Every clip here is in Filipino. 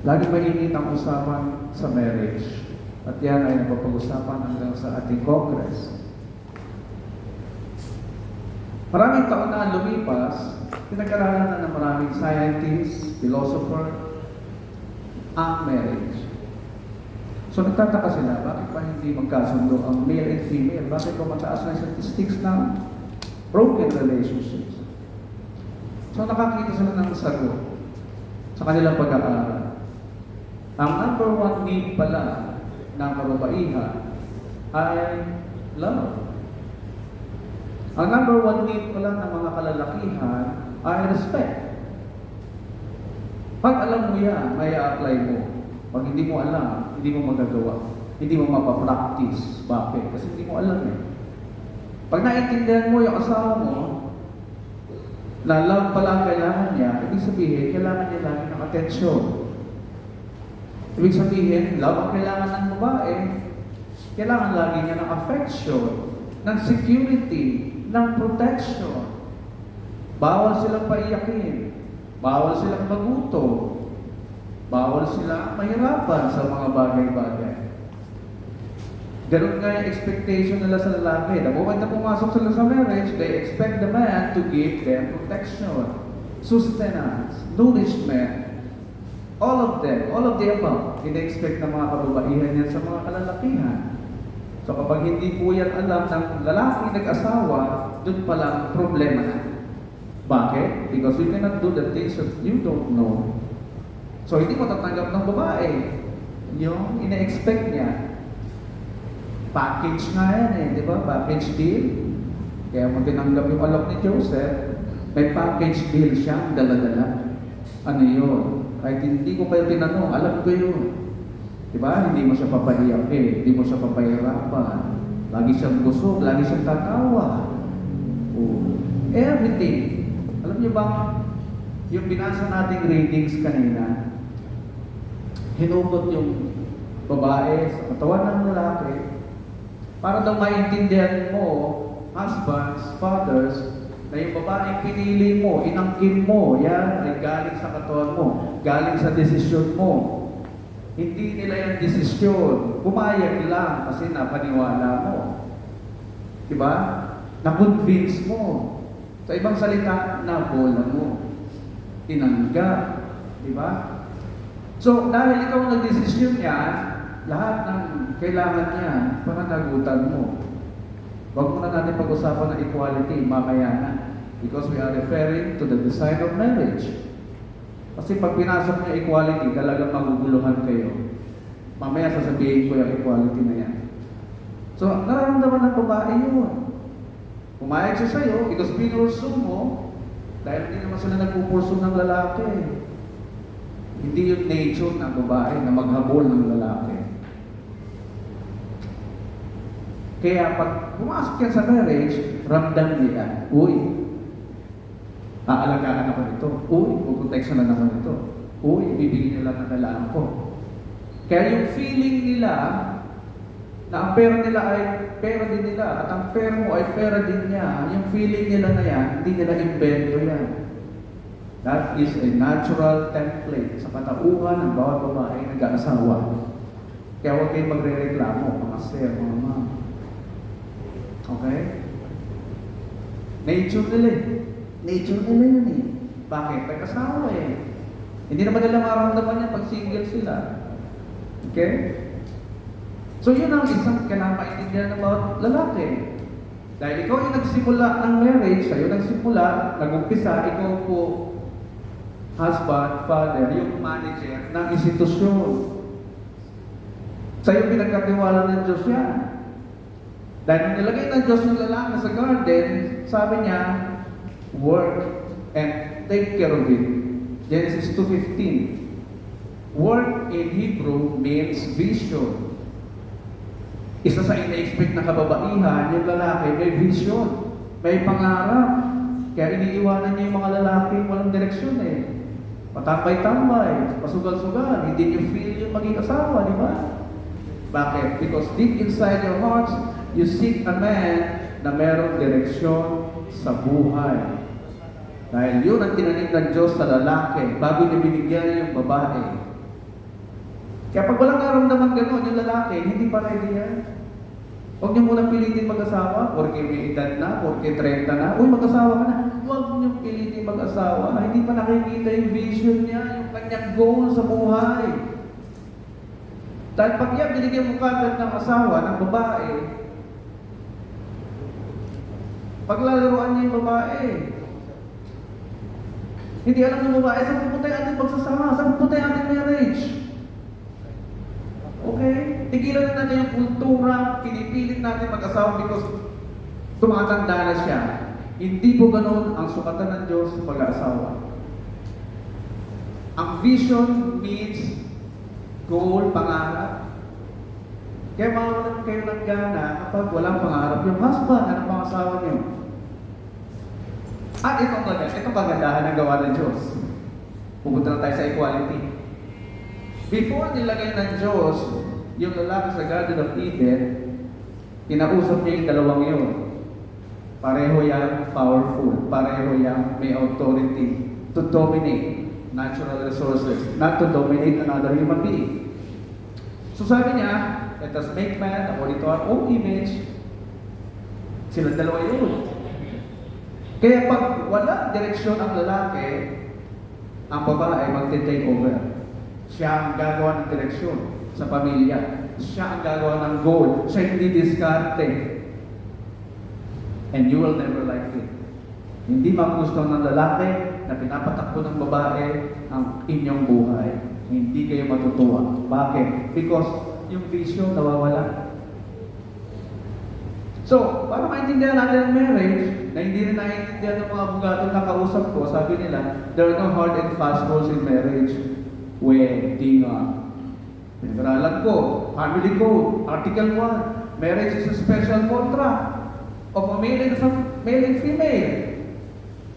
Lagi mainit ang usapan sa marriage. At yan ay napapag-usapan hanggang sa ating Congress. Maraming taon na lumipas, pinag-aralan na ng maraming scientists, philosopher, ang marriage. So nagtataka sila, bakit pa hindi magkasundo ang male and female? Bakit pa mataas na statistics ng broken relationships? So nakakita sila ng sagot sa kanilang pag-aaral. Ang number one need pala ng kababaihan ay love. Ang number one need pala ng mga kalalakihan ay respect. Pag alam mo yan, may apply mo. Pag hindi mo alam, hindi mo magagawa. Hindi mo mapapractice. Bakit? Kasi hindi mo alam eh. Pag naiintindihan mo yung asawa mo, na love pala ang kailangan niya, ibig sabihin, kailangan niya lagi ng atensyon. Ibig sabihin, love ang kailangan ng babae, kailangan lagi niya ng affection, ng security, ng protection. Bawal silang paiyakin, bawal silang maguto, bawal silang mahirapan sa mga bagay-bagay. Ganun nga yung expectation nila sa lalaki. The moment na pumasok sila sa marriage, they expect the man to give them protection, sustenance, nourishment, all of them, all of the above. Ina-expect ng mga kababaihan yan sa mga kalalakihan. So kapag hindi po yan alam ng lalaki nag-asawa, dun pala problema na. Bakit? Because you cannot do the things that you don't know. So hindi mo tatanggap ng babae yung ina-expect niya. Package nga yan eh, di ba? Package deal. Kaya mo tinanggap yung alok ni Joseph, may package deal siya, dala-dala. Ano yun? Kahit hindi ko kayo tinanong, alam ko yun. Diba? Hindi mo siya papahiyak eh, hindi mo siya papahirapan. Lagi siyang busog, lagi siyang tatawa. Oh. Everything. Alam niyo ba, yung binasa nating readings kanina, hinugot yung babae sa katawan ng lalaki para daw maintindihan mo, husbands, fathers, na yung babaeng pinili mo, inangkin mo, yan ay galing sa katawan mo, galing sa desisyon mo. Hindi nila yung desisyon. Pumayag lang kasi napaniwala mo. Diba? Na-convince mo. Sa ibang salita, nabola mo. Tinanggap. Diba? So, dahil ikaw ang nagdesisyon niya, lahat ng kailangan niya, pananagutan mo. Huwag muna natin pag-usapan ng equality, mamaya na. Because we are referring to the design of marriage. Kasi pag pinasok niya equality, talagang maguguluhan kayo. Mamaya sasabihin ko yung equality na yan. So, nararamdaman ng babae yun. Pumayag siya sa'yo, because pinurso mo, dahil hindi naman sila nagpupurso ng lalaki. Hindi yung nature ng babae na maghabol ng lalaki. Kaya pag pumasok yan sa marriage, ramdam nila, uy, aalagaan ako nito. Uy, puproteksyonan ako nito. Uy, bibigyan nila ng kailangan ko. Kaya yung feeling nila na ang pera nila ay pera din nila at ang pera mo ay pera din niya, yung feeling nila na yan, hindi nila invento yan. That is a natural template sa katauhan ng bawat babae na nag-aasawa. Kaya huwag kayong magre-reklamo, mga sir, mga ma'am. Okay? Nature nila eh. Nature nila yun eh. Bakit? Nag-asawa eh. Hindi naman nila maramdaman yan pag single sila. Okay? So yun ang isang kailangan maintindihan ng bawat lalaki. Dahil ikaw yung nagsimula ng marriage, sa'yo nagsimula, nag-umpisa, ikaw po, husband, father, yung manager ng institusyon. Sa'yo pinagkatiwala ng Diyos yan. Dahil nung nilagay ng Diyos yung lalaki sa garden, sabi niya, work and take care of it. Genesis 2:15. Work in Hebrew means vision. Isa sa ina-expect na kababaihan, yung lalaki may vision, may pangarap. Kaya iniiwanan niya yung mga lalaki walang direksyon eh. Patambay-tambay, pasugal-sugal, hindi niyo feel yung maging asawa, di ba? Bakit? Because deep inside your hearts, you seek a man na merong direksyon sa buhay. Dahil yun ang tinanim ng Diyos sa lalaki bago niya binigyan yung babae. Kaya pag walang naramdaman gano'n, yung lalaki, hindi pa ready yan. Huwag niyo munang pilitin mag-asawa, porque may edad na, porque 30 na, uy, mag-asawa ka na. Huwag niyo pilitin mag-asawa. Hindi pa nakikita yung vision niya, yung kanyang goal sa buhay. Dahil pag yan, binigyan mo kagad ng asawa, ng babae, paglalaroan niya yung babae. Hindi alam ng babae, saan pupunta yung ating pagsasama? Saan pupunta yung ating marriage? Okay? Tigilan na natin yung kultura, pinipilit natin mag-asawa because tumatanda na siya. Hindi po ganun ang sukatan ng Diyos sa pag-aasawa. Ang vision needs goal, pangarap. Kaya mawalan kayo ng gana kapag walang pangarap yung husband at ang pangasawa niyo. At itong kagandahan ng gawa ng Diyos. Pupunta na tayo sa equality. Before nilagay ng Diyos yung lalaki sa Garden of Eden, kinausap niya yung dalawang yun. Pareho yan powerful. Pareho yan may authority to dominate natural resources, not to dominate another human being. So sabi niya, let us make man according to our own image. Silang dalawa yun. Kaya pag wala direksyon ang lalaki, ang babae magte-take over. Siya ang gagawa ng direksyon sa pamilya. Siya ang gagawa ng goal. Siya hindi diskarte. And you will never like it. Hindi magugustuhan ng lalaki na pinapatakbo ng babae ang inyong buhay. Hindi kayo matutuwa. Bakit? Because yung vision nawawala. So, para maintindihan natin ang marriage, na hindi rin naiintindihan ng mga bugatong nakausap ko, sabi nila, there are no hard and fast rules in marriage. Wedding, pinag-aralan ko, family code, article 1, marriage is a special contract of a male and female.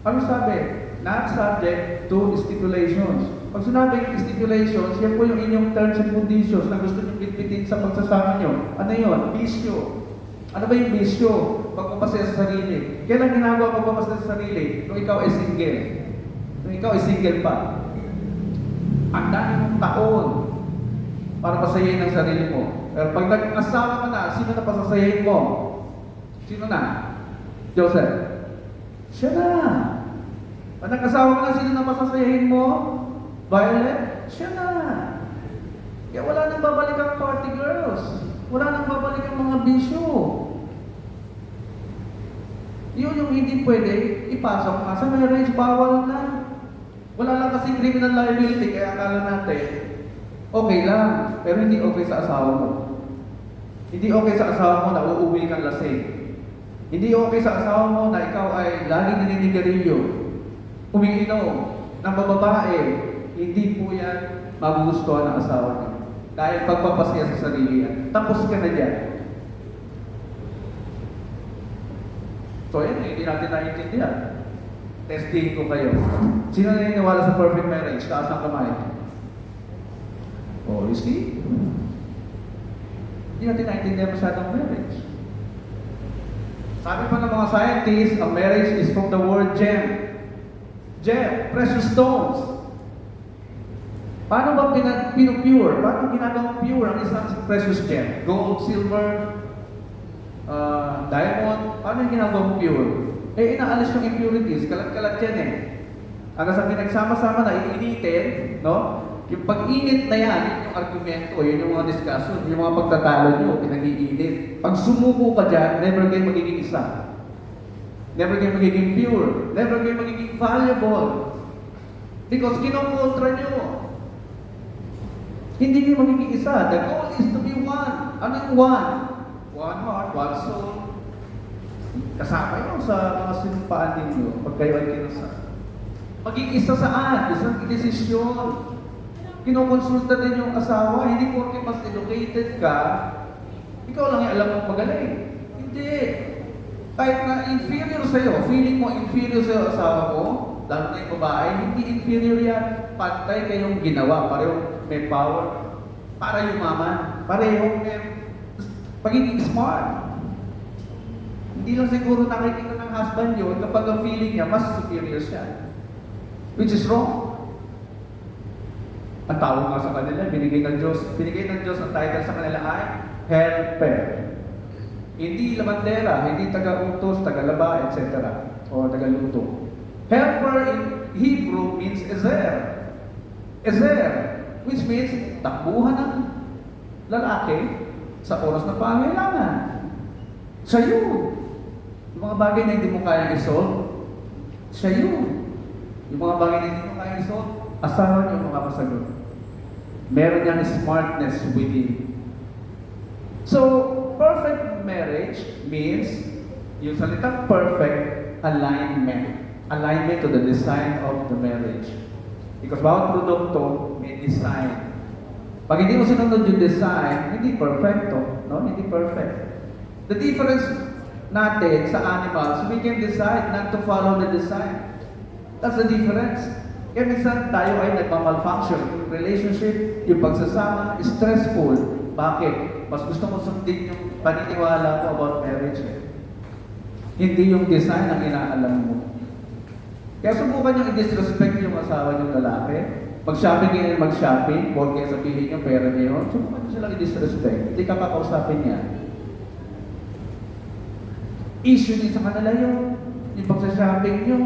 Ano sabi? Not subject to stipulations. Pag sinabing stipulations, yan po yung inyong terms and conditions na gusto nyo bitbitin sa pagsasama nyo. Ano yun? Bisyo. Ano ba yung bisyo? Pagpapasaya sa sarili. Kailan ginagawa pagpapasaya sa sarili? Nung ikaw ay single. Nung ikaw ay single pa. Ang dami mong taon para pasayahin ang sarili mo. Pero pag nag-asawa ka na, sino na pasasayahin mo? Sino na? Joseph. Siya na. Pag nag-asawa ka na, sino na pasasayahin mo? Violet? Siya na. Kaya wala nang babalik ang party girls. Wala nang babalik ang mga bisyo. Yun yung hindi pwede ipasok ka sa marriage, bawal na. Wala lang kasi criminal liability, kaya akala natin, okay lang, pero hindi okay sa asawa mo. Hindi okay sa asawa mo na uuwi kang lasing. Hindi okay sa asawa mo na ikaw ay laging naninigarilyo, umiinom ng bababae. Hindi po yan magugustuhan ng asawa niyo. Dahil pagpapasaya sa sarili yan. Tapos ka na dyan. So yan, hindi natin naiintindihan. Testing ko kayo. Sino naniniwala sa perfect marriage? Taas ang kamay. Oh, you see? Hindi natin naiintindihan masyadong marriage. Sabi pa ng mga scientists, ang marriage is from the word gem. Gem, precious stones. Paano ba pinupure? Paano ginagawang pure ang isang precious gem? Gold, silver, diamond, paano yung ginagawang pure? Eh, inaalis yung impurities, kalat-kalat yan eh. Hanggang sa pinagsama-sama na, iinitin, no? Yung pag-init na yan, yun yung argumento, yun yung mga discussion, yung mga pagtatalo nyo, pinag-iinit. Pag sumuko ka dyan, never kayo magiging isa. Never kayo magiging pure. Never kayo magiging valuable. Because kinokontra nyo. Hindi kayo magiging isa. The goal is to be one. Ano yung one? One heart, one soul. Kasama yun sa mga sinumpaan ninyo pag kayo ay kinasal. Maging isa saan? Isang desisyon. Kinokonsulta din yung asawa. Hindi porke mas educated ka, ikaw lang yung alam mong magaling. Hindi. Kahit na inferior sa'yo, feeling mo inferior sa'yo asawa mo, lalo na yung babae, hindi inferior yan. Pantay kayong ginawa. Parehong may power. Para yumaman. Parehong may pagiging smart. Hindi lang siguro nakikita ng husband yun kapag ang feeling niya mas superior siya. Which is wrong. Ang tawag nga sa kanila, binigay ng Diyos ang title sa kanila ay helper. Hindi labandera, hindi taga-utos, taga-laba, etc. O taga-luto. Helper in Hebrew means ezer. Ezer, which means takbuhan ng lalaki sa oras na pangailangan. Siya yun. Yung mga bagay na hindi mo kaya i-solve, siya yun. Yung mga bagay na hindi mo kaya i-solve, asawa niyo makapasagot. Meron niyang smartness within. So, perfect marriage means, yung salitang perfect, alignment. Alignment to the design of the marriage. Because bawat produkto may design. Pag hindi mo sinunod yung design, hindi perfecto. No? Hindi perfect. The difference natin sa animals, we can decide not to follow the design. That's the difference. Kaya minsan tayo ay nagmamalfunction. Yung relationship, yung pagsasama, stressful. Bakit? Mas gusto mo sundin yung paniniwala ko about marriage. Hindi yung design ang inaalam mo. Kaya subukan yung i-disrespect yung asawa ng lalaki. Mag-shopping kayo, mag-shopping, huwag kaya sabihin yung pera niya yun. Subukan nyo silang i-disrespect. Hindi ka kakausapin niya. Issue din sa kanila yun. Yung pag-shopping nyo.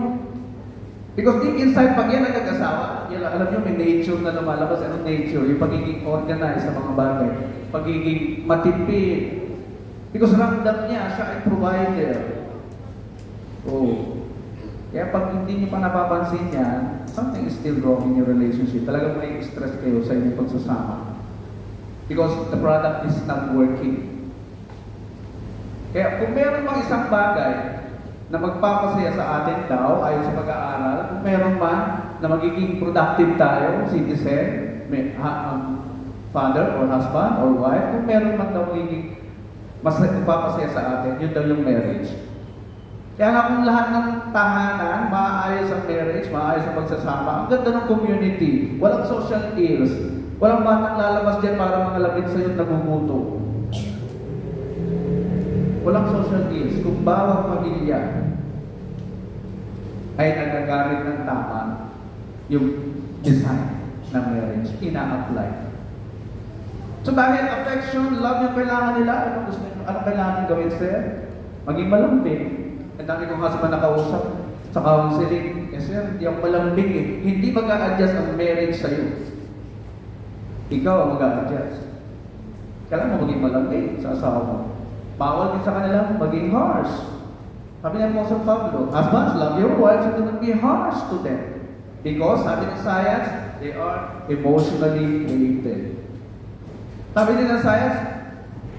Because deep inside, pag yan ang nag-asawa, yan, alam nyo, may nature na lumalabas. Anong nature? Yung pagiging organized sa mga bagay. Pagiging matipid. Because ramdam niya, siya ay provider. Oh. Kaya pag hindi niyo pa napapansin yan, something is still wrong in your relationship. Talagang may stress kayo sa inyong pagsasama. Because the product is not working. Kaya kung meron pang isang bagay na magpapasaya sa atin daw, ayon sa pag-aaral, kung meron man na magiging productive tayo, citizen, father or husband or wife, kung meron man daw magiging magpapasaya sa atin, yun daw yung marriage. Kaya nga kung lahat ng tahanan, maayos ang marriage, maayos ang pagsasama, ang ganda ng community, walang social ills, walang batang lalabas dyan para mangalapit sa yung naguguto. Walang social ills. Kung bawat pamilya ay nagagamit ng tama yung design ng marriage, ina-apply. So dahil affection, love yung kailangan nila, ano kailangan gawin, sir? Maging malambing. Ang dami kong husband nakausap sa counseling, sir, hindi ako malambing eh. Hindi mag-a-adjust ang marriage sa'yo. Ikaw ang mag-a-adjust. Kailangan mo maging malambing sa asawa mo. Bawal din sa kanila maging harsh. Sabi niya po sa Pablo, husbands, love your wives and do not be harsh to them. Because, sabi ng science, they are emotionally created. Sabi din ng science,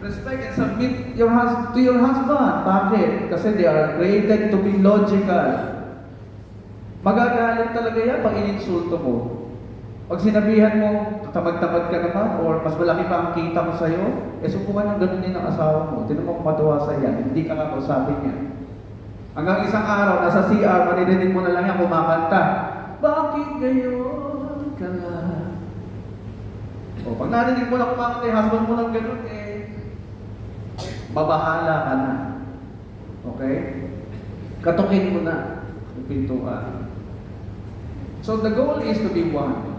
respect and submit to your husband. Bakit? Kasi they are created to be logical. Magagalit talaga yan pag ininsulto mo. Pag sinabihan mo, tamad-tamad ka naman, or mas malaki pa ang kita mo sa'yo, subukan yung ganun din ng asawa mo. Tinan mo kung matuwa sa yan, hindi ka kakausapin niya. Hanggang isang araw, nasa CR, maririnig mo na lang yan kumakanta. Bakit gayon ka na? O, pag narinig mo na kumakanta yung husband mo ng ganun, mabahala ka na. Okay? Katukin mo na yung pintuan. So the goal is to be one.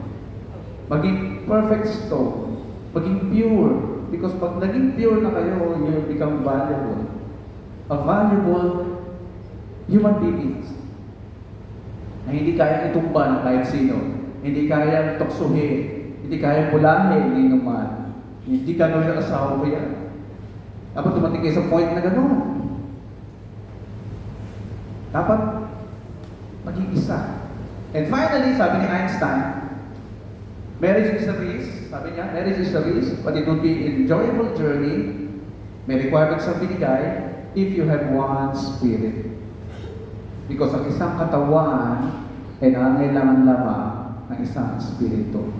Maging perfect stone. Maging pure. Because pag naging pure na kayo, you become valuable. A valuable human beings. Na hindi kaya itumba ng kahit sino. Hindi kaya tuksuhin. Hindi kaya pulahin ni naman. Hindi ka gawin ng asawa ko yan. Dapat dumating kayo sa point na gano'n. Dapat maging isa. And finally, sabi ni Einstein, marriage is a race. Sabi niya, marriage is a race, but it will be an enjoyable journey. May requirements ang binigay if you have one spirit. Because ang isang katawan ay nangangailangan lamang ng isang espiritu.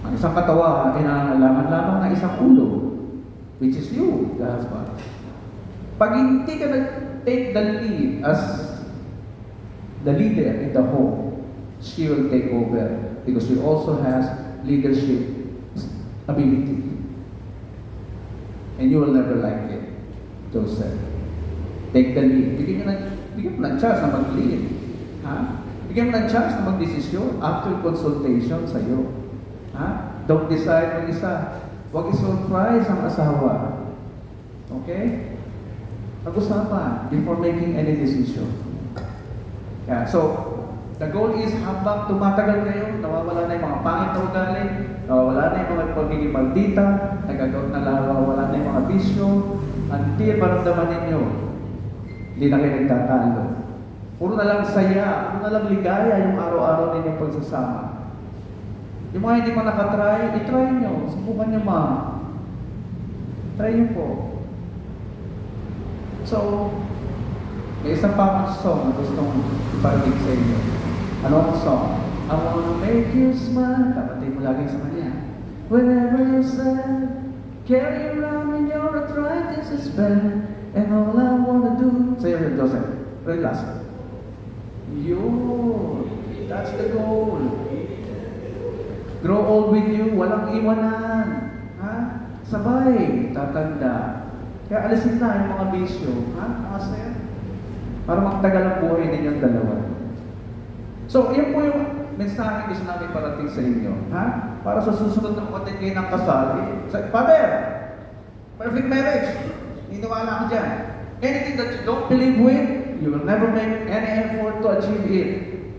Ang isang katawan ay nangangailangan lamang ng isang ulo, which is you, the husband. Pag hindi ka nag-take the lead as the leader in the home, she will take over because she also has leadership ability. And you will never like it, Joseph. Take the lead. Bigyan mo ng chance na mag-lead. Ha? Bigyan mo ng chance na magdesisyon after consultation sa iyo. Ha? Don't decide mag-isa. Huwag i-surprise ang asawa. Okay? Pag-usapan before making any decision. Yeah, so, the goal is habang tumatagal kayo, nawawala na yung mga pangit na ugali, nawawala na yung mga pagiging maldita, nawawala na yung mga bisyo, until maramdaman ninyo, hindi na kayo nagtatalo. Puro na lang saya, puro na lang ligaya yung araw-araw ninyong pagsasama. Yung mga hindi pa nakatry, itry nyo, subukan nyo try nyo po. So, may isang pamang song na gustong iparinig sa inyo. Ano ang song? I wanna make you smile. Kapatid mo lagi sa kanya. Whenever you're sad, carry around in your arthritis is bad. And all I wanna do... Sa'yo rin, Joseph. Relax. Yun. That's the goal. Grow old with you. Walang iwanan. Ha? Sabay. Tatanda. Kaya alisin na yung mga bisyo. Ha? Nakasaya. Para magtagal ang buhay ninyong dalawa. So, yan po yung mensahe gusto namin parating sa inyo. Ha? Para sa susunod na kontin kayo ng kasal. Father, perfect marriage. Niniwala ko dyan. Anything that you don't believe with, you will never make any effort to achieve it.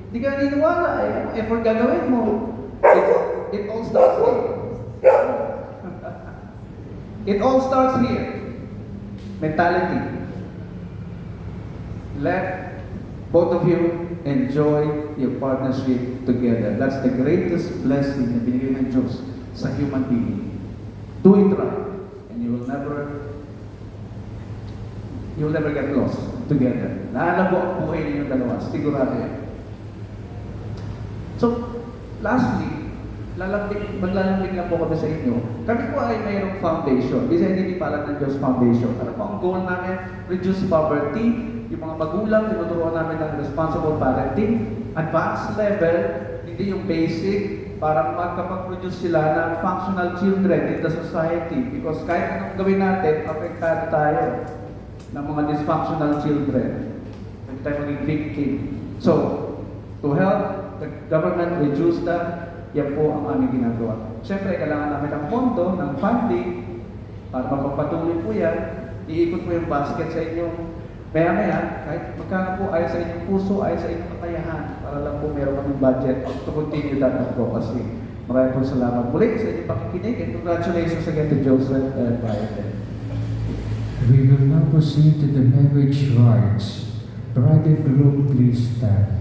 Hindi ka niniwala eh. Effort gagawin mo. It all starts here. It all starts here. Mentality. Let both of you enjoy your partnership together. That's the greatest blessing na binigay ng Diyos sa human being. Do it right, and you will never get lost together. Lalago ang buhay ninyong dalawa. Sigurado yan. So, lastly, maglalambing lang po kami sa inyo. Kami po ay mayroong foundation. Bisa hindi pala ng Diyos Foundation. Ano po ang goal namin? Reduce poverty. Yung mga magulang, tinuturuan namin ng responsible parenting. Advanced level, hindi yung basic, para makapag-produce sila ng functional children in the society. Because kahit anong gawin natin, apektado tayo ng mga dysfunctional children. Pwede tayo maging victim. So, to help the government reduce that, yan po ang aming ginagawa. Siyempre, kailangan namin ng pondo, ng funding, para mapagpatuloy po yan. Iikot mo yung basket sa inyong maya-maya, kahit magkano po ayaw sa inyong puso, ayaw sa inyong kakayahan, para lang po meron kaming budget to continue that advocacy. Maraming po salamat muli sa inyong pakikinig, and congratulations again to Joseph and Biden. We will now proceed to the marriage rites. Bride and groom, please stand.